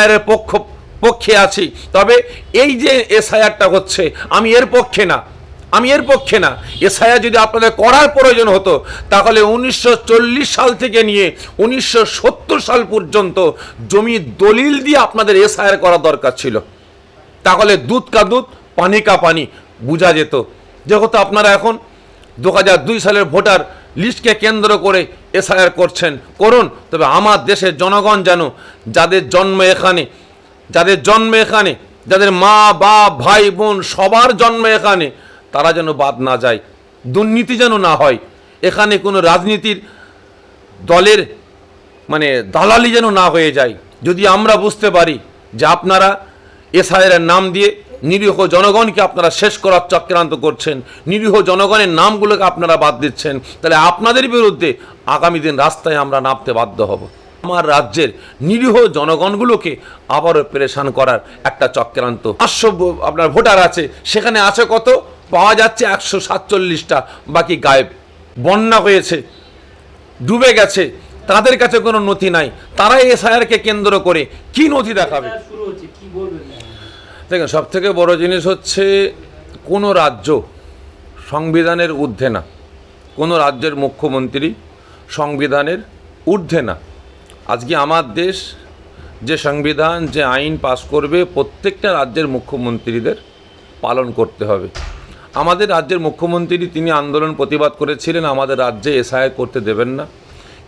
এর পক্ষে আছি, তবে এই যে এসআইআরটা হচ্ছে আমি এর পক্ষে না। এসআইআর যদি আপনাদের করার প্রয়োজন হতো তাহলে 1940 সাল থেকে নিয়ে 1970 সাল পর্যন্ত জমি দলিল দিয়ে আপনাদের এসআইআর করা দরকার ছিল। তাহলে দুধ কা দুধ পানি কা পানি বোঝা যেত। যেহেতু আপনারা এখন 2002 সালের ভোটার লিস্টকে কেন্দ্র করে এসআইআর করুন, তবে আমার দেশের জনগণ যেন যাদের জন্ম এখানে, যাদের মা বাপ ভাই বোন সবার জন্ম এখানে, তারা যেন বাদ না যায়, দুর্নীতি যেন না হয়, এখানে কোনো রাজনীতির দলের দালালি যেন না হয়ে যায়। যদি আমরা বুঝতে পারি যে আপনারা এসআইআর নাম দিয়ে নিরীহ জনগণকে আপনারা শেষ করার চক্রান্ত করছেন, নিরীহ জনগণের নামগুলোকে আপনারা বাদ দিচ্ছেন, তাহলে আপনাদের বিরুদ্ধে আগামী দিন রাস্তায় আমরা নামতে বাধ্য হব। আমার রাজ্যের নিরীহ জনগণগুলোকে আবারও পেরেশান করার একটা চক্রান্ত। 500 আপনার ভোটার আছে, সেখানে আছে কত, পাওয়া যাচ্ছে 147টা, বাকি গায়েব। বন্যা হয়েছে, ডুবে গেছে, তাদের কাছে কোনো নথি নাই, তারাই এসআইআরকে কেন্দ্র করে কি নথি দেখাবে? দেখেন, সব থেকে বড় জিনিস হচ্ছে কোনো রাজ্য সংবিধানের ঊর্ধ্বে না, কোনো রাজ্যের মুখ্যমন্ত্রী সংবিধানের ঊর্ধ্বে না। আজকে আমার দেশ যে সংবিধান, যে আইন পাস করবে, প্রত্যেকটা রাজ্যের মুখ্যমন্ত্রীদের পালন করতে হবে। আমাদের রাজ্যের মুখ্যমন্ত্রী তিনি আন্দোলন প্রতিবাদ করেছিলেন আমাদের রাজ্যে এসআইআর করতে দেবেন না,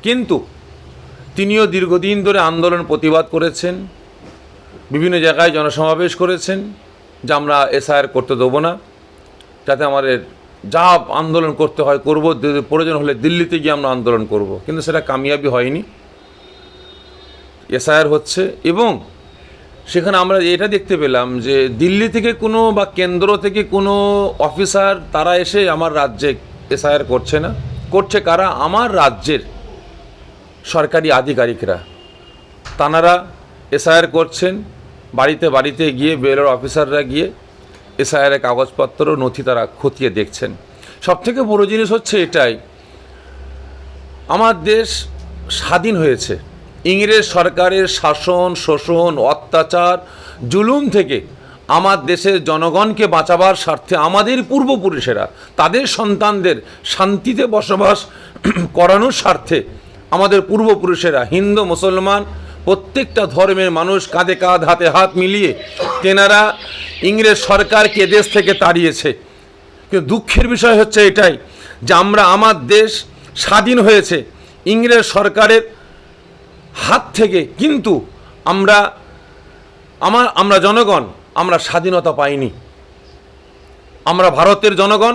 কিন্তু তিনিও দীর্ঘদিন ধরে আন্দোলন প্রতিবাদ করেছেন, বিভিন্ন জায়গায় জনসমাবেশ করেছেন যে আমরা এসআইআর করতে দেবো না, যাতে আমাদের যা আন্দোলন করতে হয় করব, প্রয়োজন হলে দিল্লিতে গিয়ে আমরা আন্দোলন করব, কিন্তু সেটা কামিয়াবি হয়নি। এসআইআর হচ্ছে এবং সেখানে আমরা এটা দেখতে পেলাম যে দিল্লি থেকে কোনো বা কেন্দ্র থেকে কোনো অফিসার তারা এসে আমার রাজ্যে এসআইআর করছে না, করছে কারা? আমার রাজ্যের সরকারি আধিকারিকরা, তাঁরা এসআইআর করছেন। বাড়িতে বাড়িতে গিয়ে বেরোর অফিসাররা গিয়ে এসআইআরের কাগজপত্র নথি তারা খতিয়ে দেখছেন। সবথেকে বড় জিনিস হচ্ছে এটাই, আমার দেশ স্বাধীন হয়েছে ইংরেজ সরকারের শাসন, শোষণ, অত্যাচার, জুলুম থেকে আমার দেশের জনগণকে বাঁচাবার স্বার্থে আমাদের পূর্বপুরুষেরা তাদের সন্তানদের শান্তিতে বসবাস করানোর স্বার্থে আমাদের পূর্বপুরুষেরা, হিন্দু মুসলমান প্রত্যেকটা ধর্মের মানুষ কাঁধে কাঁধ হাতে হাত মিলিয়ে তেনারা ইংরেজ সরকারকে দেশ থেকে তাড়িয়েছে। কিন্তু দুঃখের বিষয় হচ্ছে এটাই যে আমার দেশ স্বাধীন হয়েছে ইংরেজ সরকারের হাত থেকে, কিন্তু আমরা জনগণ আমরা স্বাধীনতা পাইনি। আমরা ভারতের জনগণ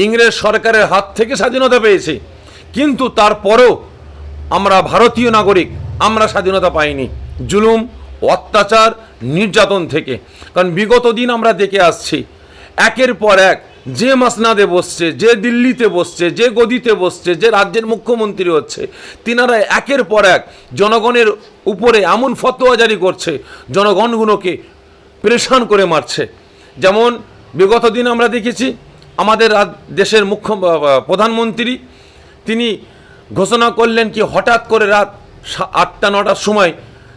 ইংরেজ সরকারের হাত থেকে স্বাধীনতা পেয়েছি, কিন্তু তারপরেও আমরা ভারতীয় নাগরিক, আমরা স্বাধীনতা পাইনি জুলুম, অত্যাচার, নির্যাতন থেকে। কারণ বিগত দিন আমরা দেখে আসছি একের পর এক যে মাসনাদে বসছে, যে দিল্লিতে বসছে, যে গদিতে বসছে, যে রাজ্যের মুখ্যমন্ত্রী হচ্ছে, তিনারা একের পর এক জনগণের উপরে এমন ফতোয়া জারি করছে, জনগণগুলোকে পেরেশান করে মারছে। যেমন বিগত দিন আমরা দেখেছি আমাদের দেশের প্রধানমন্ত্রী তিনি ঘোষণা করলেন কি হঠাৎ করে রাত 8টা-9টার সময়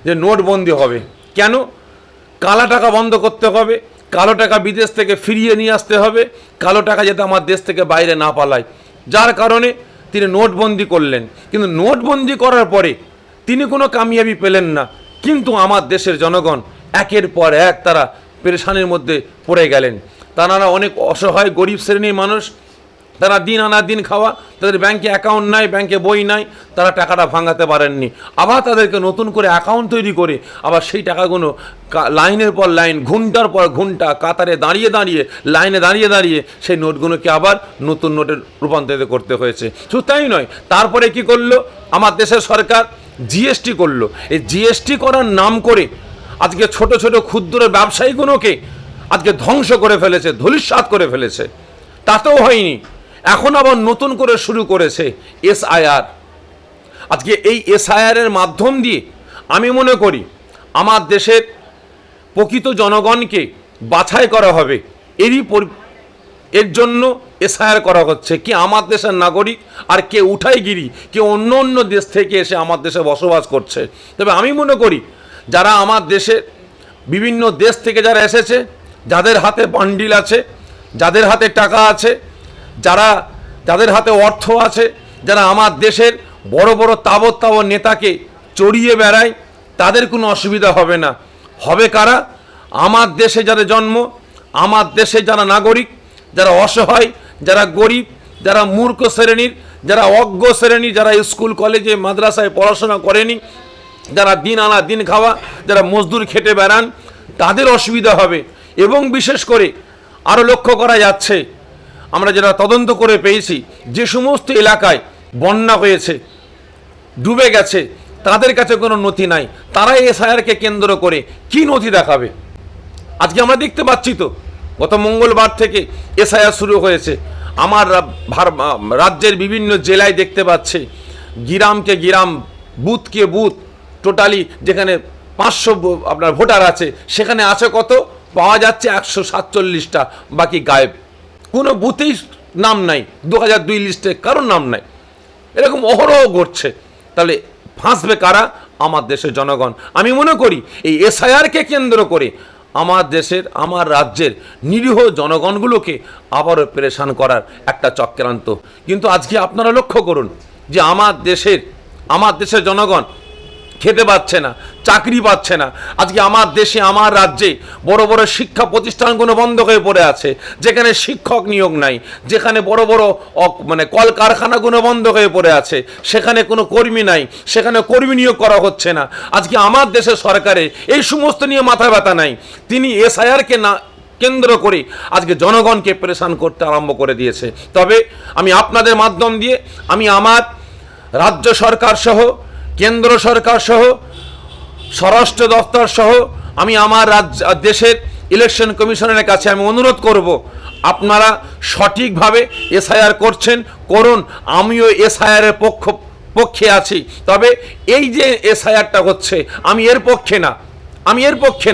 যে নোটবন্দি হবে। কেন? কালো টাকা বন্ধ করতে হবে, কালো টাকা বিদেশ থেকে ফিরিয়ে নিয়ে আসতে হবে, কালো টাকা যাতে আমার দেশ থেকে বাইরে না পালায়, যার কারণে তিনি নোটবন্দি করলেন। কিন্তু নোটবন্দি করার পরে তিনি কোনো কামিয়াবি পেলেন না, কিন্তু আমার দেশের জনগণ একের পর এক তারা পেরেশানির মধ্যে পড়ে গেলেন। তারা অনেক অসহায় গরিব শ্রেণীর মানুষ, তারা দিন আনা দিন খাওয়া, তাদের ব্যাংকে অ্যাকাউন্ট নাই, ব্যাংকে বই নাই, তারা টাকাটা ভাঙাতে পারেননি। আবার তাদেরকে নতুন করে অ্যাকাউন্ট তৈরি করে আবার সেই টাকাগুলো লাইনের পর লাইন, ঘন্টার পর ঘন্টা কাতারে দাঁড়িয়ে দাঁড়িয়ে, লাইনে দাঁড়িয়ে দাঁড়িয়ে সেই নোটগুলোকে আবার নতুন নোটে রূপান্তরিত করতে হয়েছে। শুধু তাই নয়, তারপরে কি করলো আমার দেশের সরকার? জিএসটি করলো। এই জিএসটি করার নাম করে আজকে ছোট ছোট ক্ষুদ্র ব্যবসায়ীগুলোকে আজকে ধ্বংস করে ফেলেছে, ধূলিসাৎ করে ফেলেছে। তাতেও হয়নি, এখন আবার নতুন করে শুরু করেছে এসআইআর। আজকে এই এসআইআরের মাধ্যম দিয়ে আমি মনে করি আমার দেশের প্রকৃত জনগণকে বাছাই করা হবে। এর জন্য এসআইআর করা হচ্ছে কি আমার দেশের নাগরিক আর কে উঠাইগিরি, কে অন্য অন্য দেশ থেকে এসে আমার দেশে বসবাস করছে। তবে আমি মনে করি যারা আমার দেশের বিভিন্ন দেশ থেকে যারা এসেছে, যাদের হাতে বান্ডিল আছে, যাদের হাতে টাকা আছে, যাদের হাতে অর্থ আছে, যারা আমার দেশের বড় বড় তাবৎ নেতাকে চড়িয়ে বেড়ায়, তাদের কোনো অসুবিধা হবে না। হবে কারা? আমার দেশে যাদের জন্ম, আমার দেশে যারা নাগরিক, যারা অসহায়, যারা গরিব, যারা মূর্খ শ্রেণীর, যারা অজ্ঞ শ্রেণী, যারা স্কুল কলেজে মাদ্রাসায় পড়াশোনা করেনি, যারা দিন আনা দিন খাওয়া, যারা মজদুর খেটে বেড়ান, তাদের অসুবিধা হবে। এবং বিশেষ করে আরও লক্ষ্য করা যাচ্ছে, আমরা যেটা তদন্ত করে পেয়েছি, যে সমস্ত এলাকায় বন্যা হয়েছে, ডুবে গেছে, তাদের কাছে কোনো নথি নাই। তারা এসআইআরকে কেন্দ্র করে কি নথি দেখাবে? আজকে আমরা দেখতে পাচ্ছি তো, গত মঙ্গলবার থেকে এসআইআর শুরু হয়েছে। আমার রাজ্যের বিভিন্ন জেলায় দেখতে পাচ্ছে, গ্রামকে গ্রাম, বুথকে বুথ, টোটালি যেখানে 500 আপনার ভোটার আছে, সেখানে আছে কত? পাওয়া যাচ্ছে 147টা, বাকি গায়েব। কোনো বুথেই নাম নাই, 2002 লিস্টে কারোর নাম নাই। এরকম অহরহ ঘটছে। তাহলে ফাঁসবে কারা? আমার দেশের জনগণ। আমি মনে করি এই এসআইআরকে কেন্দ্র করে আমার দেশের, আমার রাজ্যের নিরীহ জনগণগুলোকে আবারও পেরেশান করার একটা চক্রান্ত। কিন্তু আজকে আপনারা লক্ষ্য করুন যে আমার দেশের জনগণ খেতে পাচ্ছে না, চাকরি পাচ্ছে না। আজকে আমার দেশে, আমার রাজ্যে বড় বড় শিক্ষা প্রতিষ্ঠানগুলো বন্ধ হয়ে পড়ে আছে, যেখানে শিক্ষক নিয়োগ নাই, যেখানে বড় বড় কলকারখানাগুলো বন্ধ হয়ে পড়ে আছে, সেখানে কোনো কর্মী নাই, সেখানে কর্মী নিয়োগ করা হচ্ছে না। আজকে আমার দেশের সরকারের এই সমস্ত নিয়ে মাথা ব্যথা নাই। তিনি এসআইআরকে না কেন্দ্র করে আজকে জনগণকে পরেশান করতে আরম্ভ করে দিয়েছে। তবে আমি আপনাদের মাধ্যম দিয়ে আমি আমার রাজ্য সরকার সহ, কেন্দ্র সরকার সহ, স্বরাষ্ট্র দপ্তর সহ আমি আমার দেশের ইলেকশন কমিশনের কাছে আমি অনুরোধ করব, আপনারা সঠিকভাবে এসআইআর করুন। আমিও এসআইআরের পক্ষে আছি। তবে এই যে এসআইআরটা হচ্ছে, আমি এর পক্ষে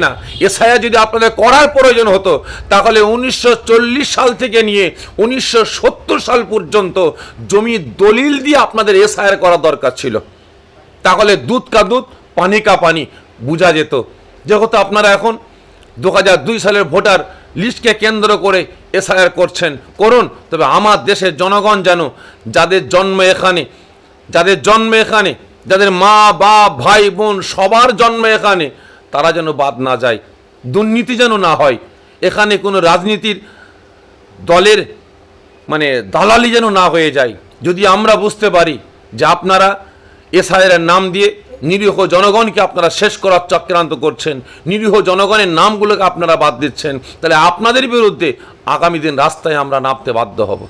না। এসআইআর যদি আপনাদের করার প্রয়োজন হতো, তাহলে 1940 সাল থেকে নিয়ে 1970 সাল পর্যন্ত জমির দলিল দিয়ে আপনাদের এসআইআর করা দরকার ছিল। তাহলে দুধ কা দুধ, পানি কা পানি বোঝা যেত। যেহেতু আপনারা এখন 2002 সালের ভোটার লিস্টকে কেন্দ্র করে এসআইআর করুন। তবে আমার দেশের জনগণ যেন, যাদের জন্ম এখানে, যাদের মা বাপ ভাই বোন সবার জন্ম এখানে, তারা যেন বাদ না যায়, দুর্নীতি যেন না হয়, এখানে কোনো রাজনীতির দলের দালালি যেন না হয়ে যায়। যদি আমরা বুঝতে পারি যে আপনারা এসআইআর নাম দিয়ে নিরীহ জনগণকে আপনারা শেষ করার চক্রান্ত করছেন, নিরীহ জনগণের নামগুলোকে আপনারা বাদ দিচ্ছেন, তাহলে আপনাদের বিরুদ্ধে আগামী দিন রাস্তায় আমরা নামতে বাধ্য হব।